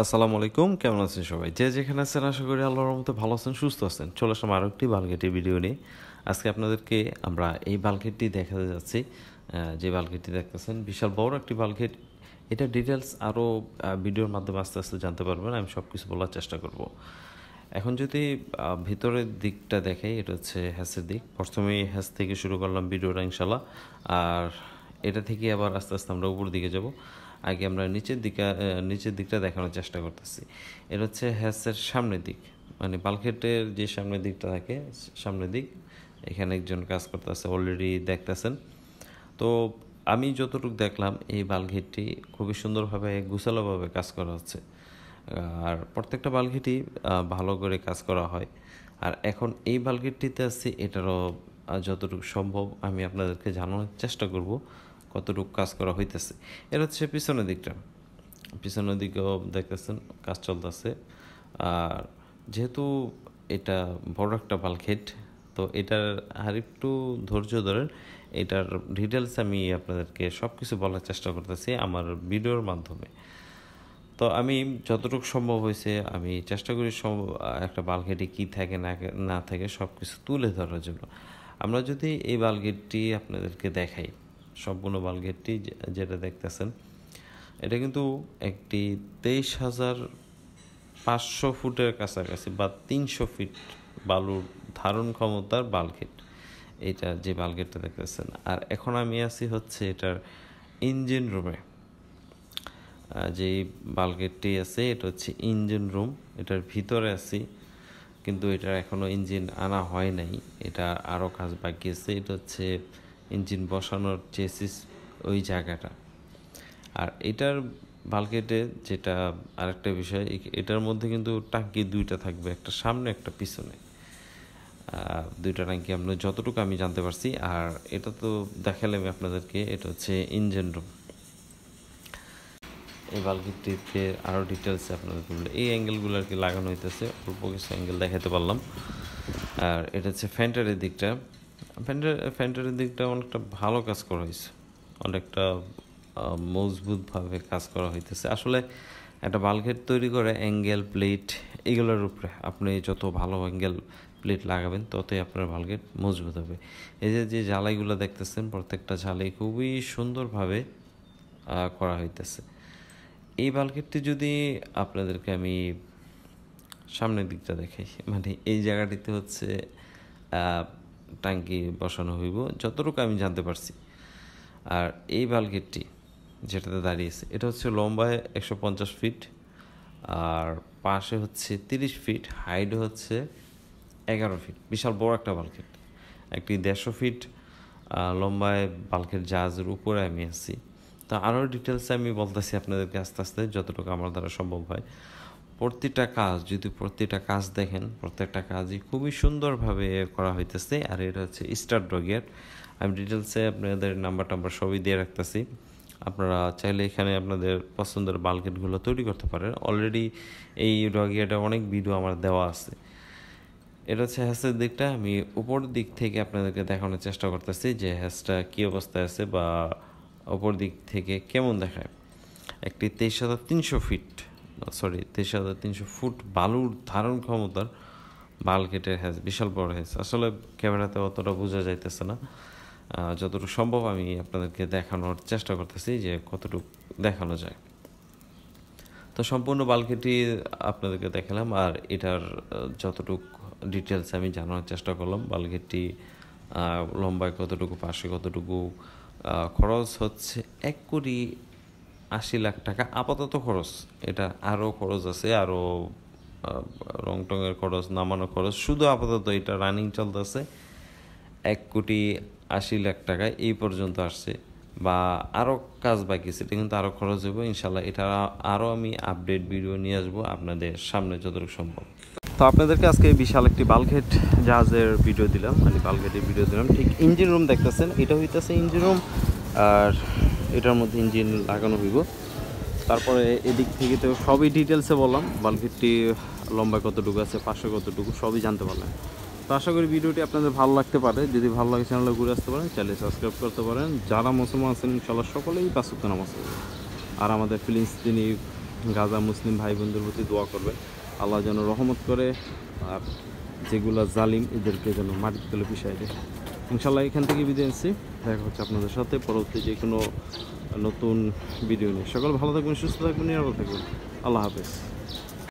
আসসালামু আলাইকুম, কেমন আছেন সবাই? যে যেখানে আছেন আশা করি আল্লাহর রহমতে ভালো আছেন, সুস্থ আছেন। চলে আসলাম আরও একটি বালগেটের ভিডিও নিয়ে। আজকে আপনাদেরকে আমরা এই বালগেটটি দেখাতে যাচ্ছি। যে বালগেটটি দেখতেছেন বিশাল বড় একটি বালগেট। এটা ডিটেলস আরও ভিডিওর মাধ্যমে আস্তে আস্তে জানতে পারবেন। আমি সব কিছু বলার চেষ্টা করব। এখন যদি ভিতরের দিকটা দেখাই, এটা হচ্ছে হ্যাসের দিক। প্রথমেই হ্যাস থেকে শুরু করলাম ভিডিওটা ইনশাল্লাহ। আর এটা থেকে আবার আস্তে আস্তে আমরা উপর দিকে যাব। আগে আমরা নিচের দিকটা দেখানোর চেষ্টা করতেছি। এটা হচ্ছে হ্যাসের সামনের দিক, মানে বালকেটের যে সামনের দিকটা থাকে, সামনের দিক। এখানে একজন কাজ করতেছে, অলরেডি দেখতেছেন। তো আমি যতটুকু দেখলাম এই বালঘেটটি খুবই সুন্দরভাবে গুছালোভাবে কাজ করা হচ্ছে। আর প্রত্যেকটা বালঘেটই ভালো করে কাজ করা হয়। আর এখন এই বালঘেটটিতে আছে, এটারও যতটুকু সম্ভব আমি আপনাদেরকে জানানোর চেষ্টা করব কতটুকু কাজ করা হইতেছে। এটা হচ্ছে পিছনের দিকটা। পিছনের দিকেও দেখতেছেন কাজ চলতেছে। আর যেহেতু এটা বড় একটা বালঘেট, তো এটার আর একটু ধৈর্য ধরেন। এটার ডিটেলস আমি আপনাদেরকে সব কিছু বলার চেষ্টা করতেছি আমার ভিডিওর মাধ্যমে। তো আমি যতটুকু সম্ভব হয়েছে আমি চেষ্টা করি একটা বালঘেটে কী থাকে না থাকে সব কিছু তুলে ধরার জন্য। আমরা যদি এই বালঘেটটি আপনাদেরকে দেখাই, সম্পূর্ণ বালঘেটটি যেটা দেখতেছেন, এটা কিন্তু একটি 23,500 ফুটের কাছাকাছি বা 300 ফিট বালুর ধারণ ক্ষমতার বালঘেট। এটা যে বালঘেটটা দেখতেছেন। আর এখন আমি আছি হচ্ছে এটার ইঞ্জিন রুমে। যে বালগেটটি আছে এটা হচ্ছে ইঞ্জিন রুম, এটার ভিতরে আছি, কিন্তু এটার এখনও ইঞ্জিন আনা হয় নাই, এটা আরও কাজ বাকি আছে। এটা হচ্ছে ইঞ্জিন বসানোর চেসিস, ওই জায়গাটা। আর এটার বালগেটে যেটা আরেকটা বিষয়, এটার মধ্যে কিন্তু টাঙ্কি দুইটা থাকবে, একটা সামনে একটা পিছনে। দুইটা টাঙ্কি আমরা যতটুকু আমি জানতে পারছি। আর এটা তো দেখালাম আপনাদেরকে, এটা হচ্ছে ইঞ্জিন রুম। এই বালগেটটিতে আরও ডিটেলস আপনাদের বললে এই অ্যাঙ্গেলগুলো আর কি লাগানো হইতেছে, অল্প কিছু অ্যাঙ্গেল দেখাতে পারলাম। আর এটা হচ্ছে ফ্যান্টারের দিকটা। ফ্যান্টারের দিকটা অনেকটা ভালো কাজ করা হয়েছে, অনেকটা মজবুতভাবে কাজ করা হইতেছে। আসলে একটা বালগেট তৈরি করে অ্যাঙ্গেল প্লেট এগুলোর উপরে আপনি যত ভালো অ্যাঙ্গেল প্লেট লাগাবেন ততই আপনার বালগেট মজবুত হবে। এই যে ঝালাইগুলো দেখতেছেন, প্রত্যেকটা ঝালাই খুবই সুন্দরভাবে করা হইতেছে। এই বালগেটটি যদি আপনাদেরকে আমি সামনের দিকটা দেখাই, মানে এই জায়গাটিতে হচ্ছে টাঙ্কি বসানো হইব যতটুকু আমি জানতে পারছি। আর এই বালগেটটি যেটাতে দাঁড়িয়েছে এটা হচ্ছে লম্বায় 150 ফিট, আর পাশে হচ্ছে 30 ফিট, হাইট হচ্ছে 11 ফিট। বিশাল বড় একটা বালগেট। একটি 150 ফিট লম্বায় বালগেট জাহাজের উপরে আমি আছি। তো আরও ডিটেলসে আমি বলতেছি আপনাদেরকে আস্তে আস্তে যতটুকু আমার দ্বারা সম্ভব হয়। প্রতিটা কাজ দেখেন, প্রত্যেকটা কাজই খুবই সুন্দরভাবে করা হইতেছে। আর এটা হচ্ছে স্টার ডগেট। আমি ডিটেলসে আপনাদের নাম্বার সবই দিয়ে রাখতেছি, আপনারা চাইলে এখানে আপনাদের পছন্দের বালগেটগুলো তৈরি করতে পারেন। অলরেডি এই ডগেটে অনেক ভিডিও আমার দেওয়া আছে। এটা হচ্ছে হ্যাসের দিকটা। আমি উপর দিক থেকে আপনাদেরকে দেখানোর চেষ্টা করতেছি যে হ্যাসটা কী অবস্থায় আছে বা উপর দিক থেকে কেমন দেখায়। একটি 23,300 ফুট বালুর ধারণ ক্ষমতার বালগেটের হ্যাস, বিশাল বড় হ্যাস। আসলে ক্যামেরাতে অতটা বোঝা যাইতেছে না, যতটুকু সম্ভব আমি আপনাদেরকে দেখানোর চেষ্টা করতেছি যে কতটুকু দেখানো যায়। তো সম্পূর্ণ বালগেটটি আপনাদেরকে দেখালাম, আর এটার যতটুকু ডিটেলস আমি জানানোর চেষ্টা করলাম। বালগেটটি লম্বায় কতটুকু, পাশে কতটুকু, খরচ হচ্ছে 1,80,00,000 টাকা আপাতত খরচ। এটা আরও খরচ আছে, আরও রং টঙের খরচ, নামানো খরচ, শুধু আপাতত এটা রানিং চলতেছে 1,80,00,000 টাকায় এই পর্যন্ত আসছে। বা আরও কাজ বাকি, সেটা কিন্তু আরও খরচ হবে ইনশাল্লাহ। এটা আরও আমি আপডেট ভিডিও নিয়ে আসবো আপনাদের সামনে যতটুকু সম্ভব। তো আপনাদেরকে আজকে বিশাল একটি বালঘেট জাহাজের ভিডিও দিলাম, মানে বালঘেটের ভিডিও দিলাম। ঠিক ইঞ্জিন রুম দেখতেছেন, এটা হইতেছে ইঞ্জিন রুম। আর এটার মধ্যে ইঞ্জিন লাগানো হইব। তারপরে এদিক থেকে তো সবই ডিটেলসে বললাম, বালঘেটটি লম্বায় কতটুকু আছে, পাশে কতটুকু, সবই জানতে পারলেন। তো আশা করি ভিডিওটি আপনাদের ভালো লাগতে পারে। যদি ভালো লাগে চ্যানেলে ঘুরে আসতে পারেন, চ্যানেলে সাবস্ক্রাইব করতে পারেন। যারা মুসলমান আছেন ইনশাআল্লাহ সকলেই 5 ওয়াক্ত নামাজ পড়বেন। আর আমাদের ফিলিংস তিনি গাজা মুসলিম ভাই বোনদের প্রতি দোয়া করবেন, আল্লাহ যেন রহমত করে, আর যেগুলো জালিম এদেরকে যেন মাটির তলে পিছাই দেয়। ইনশাল্লাহ এখান থেকে বিদায় নিচ্ছি, দেখা হচ্ছে আপনাদের সাথে পরবর্তী যে কোনো নতুন ভিডিও নিয়ে। সকল ভালো থাকবেন, সুস্থ থাকবেন, নিরাপদ থাকবেন। আল্লাহ হাফেজ।